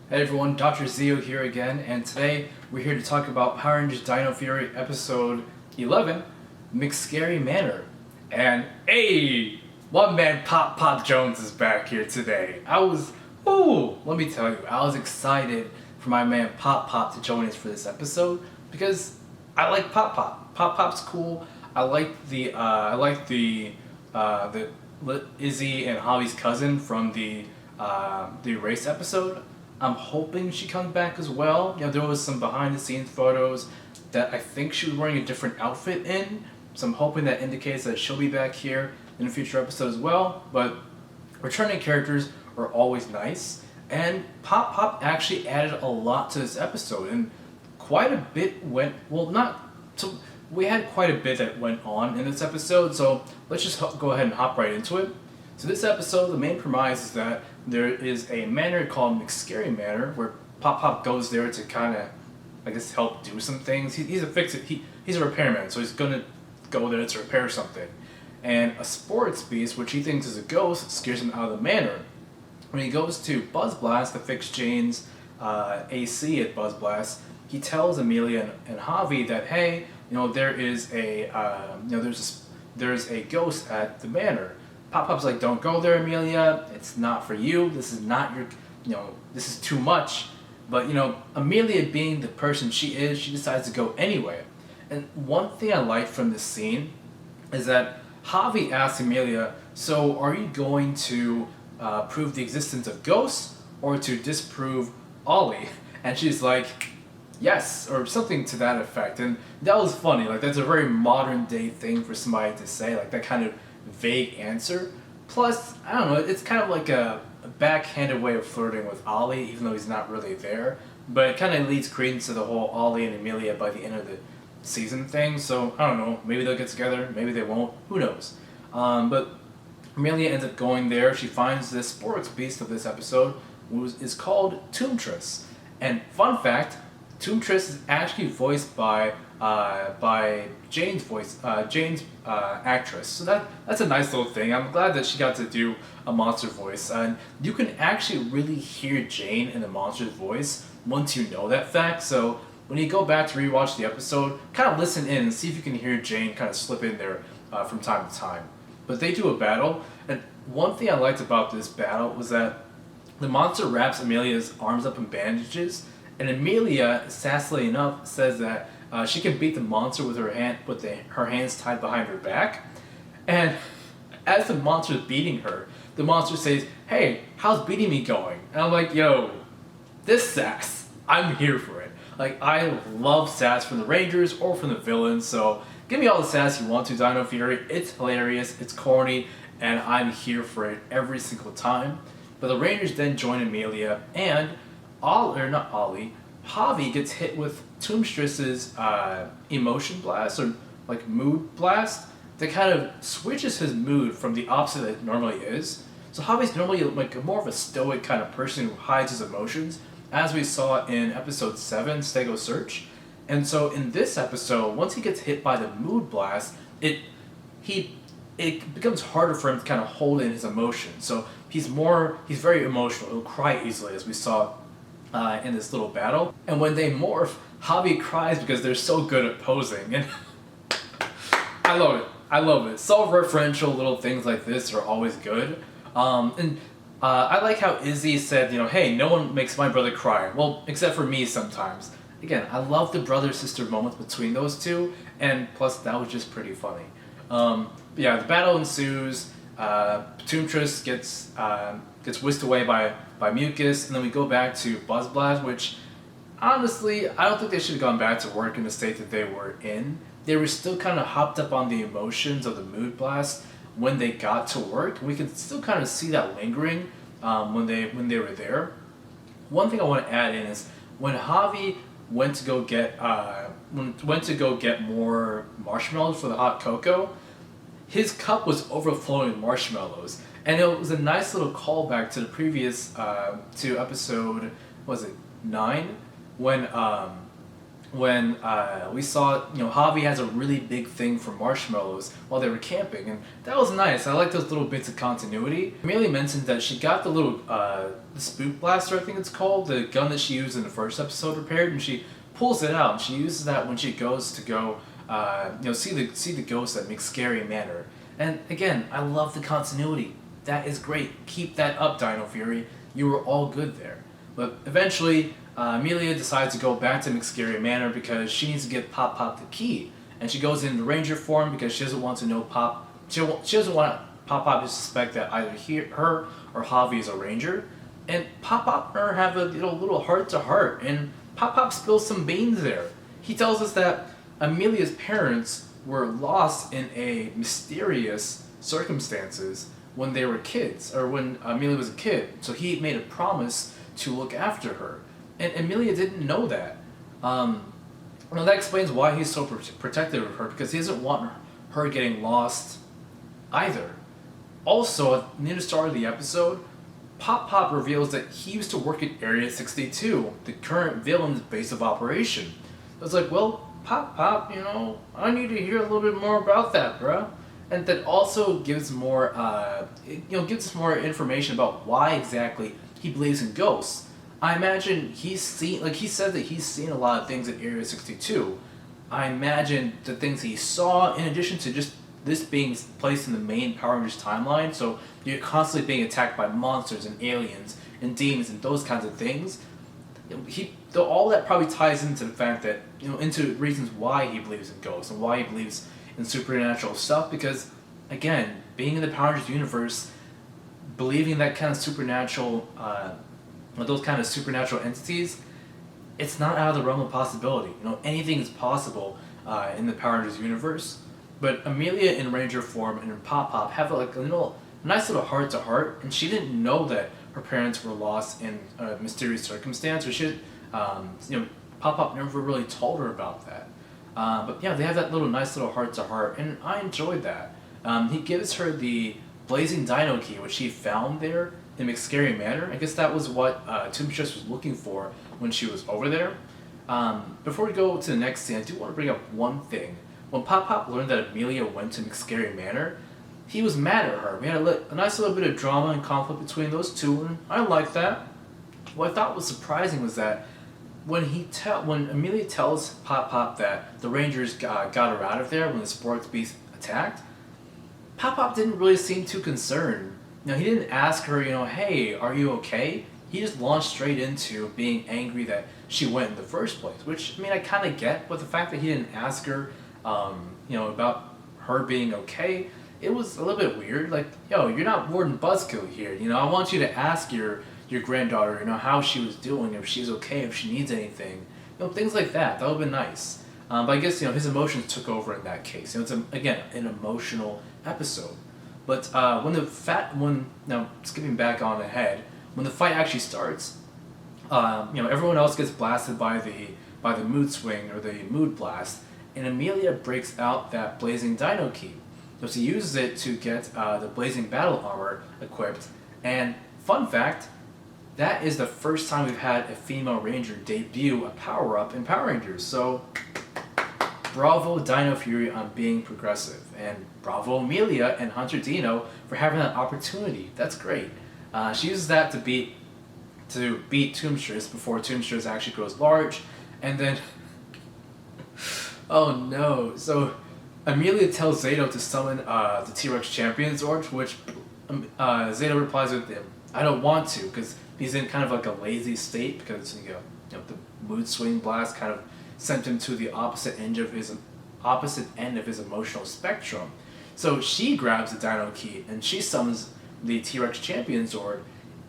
Hey everyone, Dr. Zio here again, and today we're here to talk about Power Rangers Dino Fury episode 11, MCSCARY Manor. And hey, one man Pop Jones is back here today. Let me tell you, I was excited for my man Pop to join us for this episode because I like Pop. Pop's cool. I like the Izzy and Javi's cousin from the race episode. I'm hoping she comes back as well. You know, there was some behind the scenes photos that I think she was wearing a different outfit in. So I'm hoping that indicates that she'll be back here in a future episode as well. But returning characters are always nice. And Pop actually added a lot to this episode. And quite a bit went, we had quite a bit that went on in this episode. So let's just go ahead and hop right into it. So this episode, the main premise is that there is a manor called MCSCARY Manor where Pop goes there to kind of, I guess, help do some things. He's a repairman, so he's gonna go there to repair something. And a sports beast, which he thinks is a ghost, scares him out of the manor. When he goes to Buzz Blast to fix Jane's AC at Buzz Blast, he tells Amelia and Javi that hey, you know, there's a ghost at the manor. Pop's like, don't go there, Amelia. It's not for you. This is not your, this is too much. But, Amelia being the person she is, she decides to go anyway. And one thing I like from this scene is that Javi asks Amelia, so are you going to prove the existence of ghosts or to disprove Ollie? And she's like, yes, or something to that effect. And that was funny. Like, that's a very modern day thing for somebody to say, like that kind of vague answer. Plus, I don't know, it's kind of like a backhanded way of flirting with Ollie, even though he's not really there. But it kind of leads credence to the whole Ollie and Amelia by the end of the season thing. So, I don't know, maybe they'll get together, maybe they won't, who knows. But Amelia ends up going there. She finds this sports beast of this episode, which is called Tombtress. And fun fact, Tombtress is actually voiced by Jane's actress. So that's a nice little thing. I'm glad that she got to do a monster voice, and you can actually really hear Jane in the monster's voice once you know that fact. So when you go back to rewatch the episode, kind of listen in and see if you can hear Jane kind of slip in there from time to time. But they do a battle, and one thing I liked about this battle was that the monster wraps Amelia's arms up in bandages. And Amelia, sassily enough, says that she can beat the monster with her hands tied behind her back. And as the monster is beating her, the monster says, hey, how's beating me going? And I'm like, yo, this sass, I'm here for it. Like, I love sass from the Rangers or from the villains, so give me all the sass you want to, Dino Fury. It's hilarious, it's corny, and I'm here for it every single time. But the Rangers then join Amelia, and Javi gets hit with Tombtress's emotion blast, or like mood blast, that kind of switches his mood from the opposite that it normally is. So Javi's normally like more of a stoic kind of person who hides his emotions, as we saw in episode 7, Stego Search. And so in this episode, once he gets hit by the mood blast, it becomes harder for him to kind of hold in his emotions. So he's very emotional. He'll cry easily, as we saw in this little battle. And when they morph, Javi cries because they're so good at posing. And I love it. Self-referential little things like this are always good. I like how Izzy said, hey, no one makes my brother cry. Well, except for me sometimes. Again, I love the brother-sister moments between those two, and plus that was just pretty funny. But yeah, the battle ensues. Tombtress gets whisked away by mucus, and then we go back to Buzz Blast, which honestly, I don't think they should have gone back to work in the state that they were in. They were still kind of hopped up on the emotions of the mood blast when they got to work. We can still kind of see that lingering when they were there. One thing I want to add in is when Javi went to go get more marshmallows for the hot cocoa, his cup was overflowing with marshmallows. And it was a nice little callback to the previous, to episode, was it 9? When when we saw, Javi has a really big thing for marshmallows while they were camping, and that was nice. I like those little bits of continuity. Amelia mentioned that she got the little the spook blaster, I think it's called, the gun that she used in the first episode repaired, and she pulls it out and she uses that when she goes to go see the ghost at MCSCARY Manor. And again, I love the continuity. That is great. Keep that up, Dino Fury. You were all good there. But eventually, Amelia decides to go back to MCSCARY Manor because she needs to get Pop the key. And she goes into Ranger form because she doesn't want to know Pop. She doesn't want Pop to suspect that either her or Javi is a Ranger. And Pop and her have a little heart-to-heart. And Pop spills some beans there. He tells us that Amelia's parents were lost in a mysterious circumstances when they were kids, or when Amelia was a kid. So he made a promise to look after her. And Amelia didn't know that. That explains why he's so protective of her, because he doesn't want her getting lost either. Also, near the start of the episode, Pop reveals that he used to work at Area 62, the current villain's base of operation. I was like, well, Pop, I need to hear a little bit more about that, bruh. And that also gives more, gives us more information about why exactly he believes in ghosts. I imagine he said that he's seen a lot of things at Area 62. I imagine the things he saw, in addition to just this being placed in the main Power Rangers timeline, so you're constantly being attacked by monsters and aliens and demons and those kinds of things. All that probably ties into the fact that, into reasons why he believes in ghosts and why he believes in supernatural stuff, because, again, being in the Power Rangers universe, believing that kind of supernatural, those kind of supernatural entities, it's not out of the realm of possibility. Anything is possible in the Power Rangers universe. But Amelia in Ranger form and in Pop have a nice little heart-to-heart, and she didn't know that her parents were lost in a mysterious circumstance, or Pop never really told her about that. But yeah, they have that nice little heart-to-heart, and I enjoyed that. He gives her the Blazing Dino Key, which he found there in MCSCARY Manor. I guess that was what Tombstress was looking for when she was over there. Before we go to the next scene, I do want to bring up one thing. When Pop learned that Amelia went to MCSCARY Manor, he was mad at her. We had a nice little bit of drama and conflict between those two, and I liked that. What I thought was surprising was that when Amelia tells Pop that the Rangers got her out of there when the Sports Beast attacked, Pop didn't really seem too concerned. He didn't ask her, hey, are you okay? He just launched straight into being angry that she went in the first place, which, I kind of get, but the fact that he didn't ask her, about her being okay, it was a little bit weird. Like, you're not Warden Buzzkill here. I want you to ask your granddaughter, how she was doing, if she's okay, if she needs anything. Things like that. That would have been nice. But I guess, his emotions took over in that case. It's, again, an emotional episode. But skipping back on ahead, when the fight actually starts, everyone else gets blasted by the mood swing or the mood blast, and Amelia breaks out that Blazing Dino Key. So she uses it to get the Blazing Battle Armor equipped. And fun fact, that is the first time we've had a female Ranger debut a power-up in Power Rangers. So bravo Dino Fury on being progressive, and bravo Amelia and Hunter Dino for having that opportunity. That's great. She uses that to beat Tombstress before Tombstress actually grows large, and then oh no! So Amelia tells Zato to summon the T-Rex Champion Zord, which Zato replies with him, "I don't want to," because he's in kind of like a lazy state, because the mood swing blast kind of sent him to the opposite end of his emotional spectrum. So she grabs the Dino Key and she summons the T-Rex Champion Zord,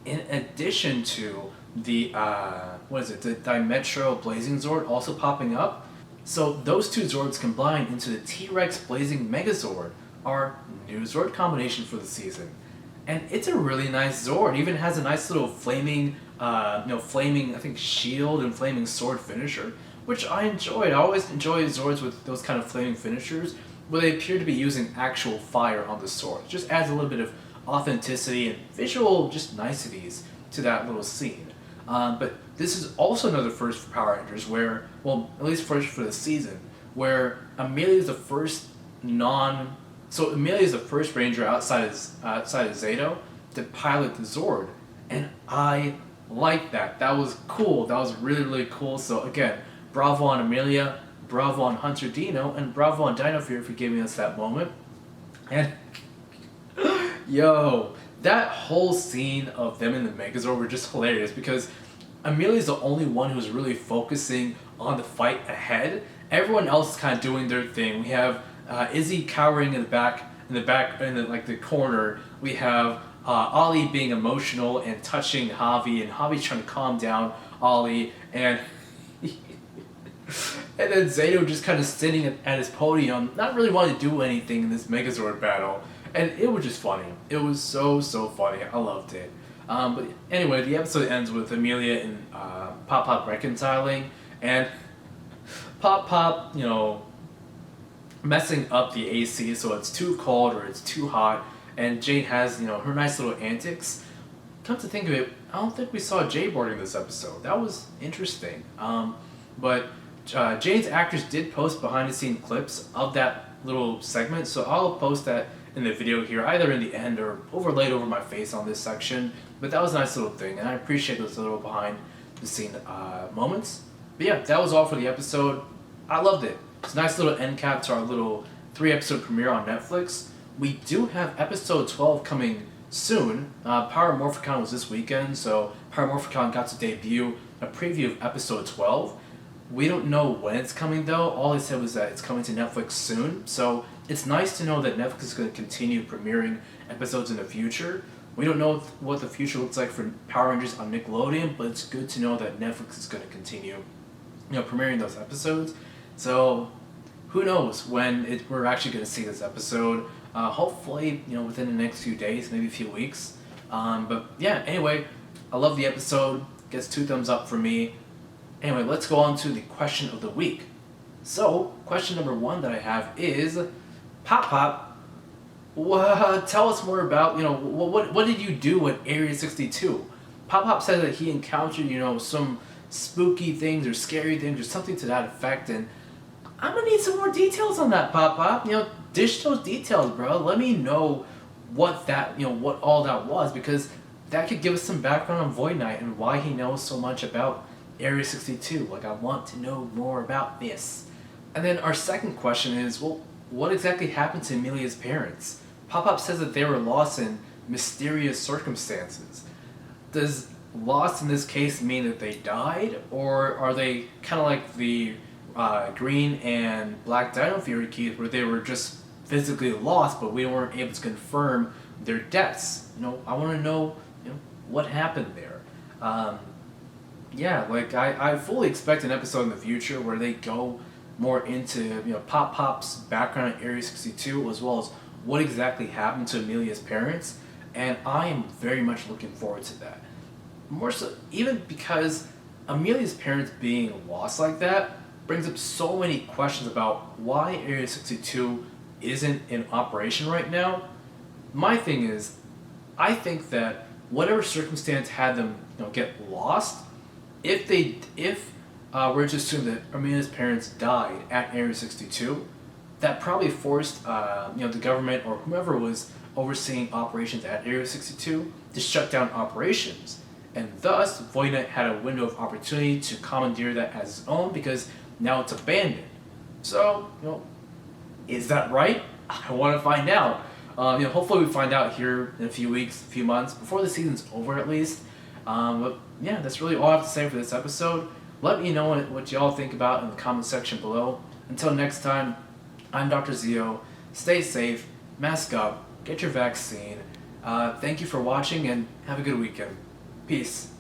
in addition to the the Dimetro Blazing Zord also popping up. So those two Zords combined into the T-Rex Blazing Megazord, our new Zord combination for the season. And it's a really nice Zord. It even has a nice little flaming, flaming, I think, shield and flaming sword finisher, which I enjoyed. I always enjoy Zords with those kind of flaming finishers, where they appear to be using actual fire on the sword. It just adds a little bit of authenticity and visual just niceties to that little scene. But this is also another first for Power Rangers where, well, at least first for the season, where Amelia is the first so Amelia is the first Ranger outside of Zato to pilot the Zord, and I like that. That was cool. That was really, really cool. So again, bravo on Amelia, bravo on Hunter Dino, and bravo on Dino Fury for giving us that moment. And yo, that whole scene of them in the Megazord were just hilarious because Amelia's the only one who's really focusing on the fight ahead. Everyone else is kind of doing their thing. We have Izzy cowering in the corner. We have Ollie being emotional and touching Javi, and Javi's trying to calm down Ollie, and and then Zato just kind of sitting at his podium, not really wanting to do anything in this Megazord battle. And it was just funny. It was so funny. I loved it. But anyway, the episode ends with Amelia and Pop Pop reconciling, and Pop, messing up the AC so it's too cold or it's too hot, and Jane has, her nice little antics. Come to think of it, I don't think we saw Jay boarding this episode. That was interesting. But Jane's actors did post behind the scenes clips of that little segment, so I'll post that in the video here, either in the end or overlaid over my face on this section. But that was a nice little thing, and I appreciate those little behind the scene moments. But yeah, that was all for the episode. I loved it. It's a nice little end cap to our little 3-episode premiere on Netflix. We do have episode 12 coming soon. Power Morphicon was this weekend, so Power Morphicon got to debut a preview of episode 12. We don't know when it's coming though. All they said was that it's coming to Netflix soon. So it's nice to know that Netflix is going to continue premiering episodes in the future. We don't know what the future looks like for Power Rangers on Nickelodeon, but it's good to know that Netflix is going to continue, premiering those episodes. So who knows when we're actually going to see this episode. Hopefully, within the next few days, maybe a few weeks. But yeah, anyway, I love the episode. Gets 2 thumbs up for me. Anyway, let's go on to the question of the week. So, question number 1 that I have is, Pop, tell us more about, what did you do at Area 62? Pop said that he encountered, some spooky things or scary things or something to that effect, and I'm gonna need some more details on that, Pop. Dish those details, bro. Let me know what all that was, because that could give us some background on Void Knight and why he knows so much about Area 62. I want to know more about this. And then our second question is, what exactly happened to Amelia's parents? Pop says that they were lost in mysterious circumstances. Does lost in this case mean that they died, or are they kind of like the Green and Black Dino Fury Keys, where they were just physically lost, but we weren't able to confirm their deaths? I want to know, what happened there. I fully expect an episode in the future where they go more into, Pop's background in Area 62, as well as what exactly happened to Amelia's parents, and I am very much looking forward to that. More so, even because Amelia's parents being lost like that brings up so many questions about why Area 62 isn't in operation right now. My thing is, I think that whatever circumstance had them, get lost, if we're to assume that Amelia's parents died at Area 62, that probably forced the government or whoever was overseeing operations at Area 62 to shut down operations, and thus Void Knight had a window of opportunity to commandeer that as his own because now it's abandoned. So, is that right? I want to find out. Hopefully we find out here in a few weeks, a few months, before the season's over at least. But yeah, that's really all I have to say for this episode. Let me know what y'all think about in the comment section below. Until next time, I'm Dr. Zio. Stay safe, mask up, get your vaccine. Thank you for watching, and have a good weekend. Peace.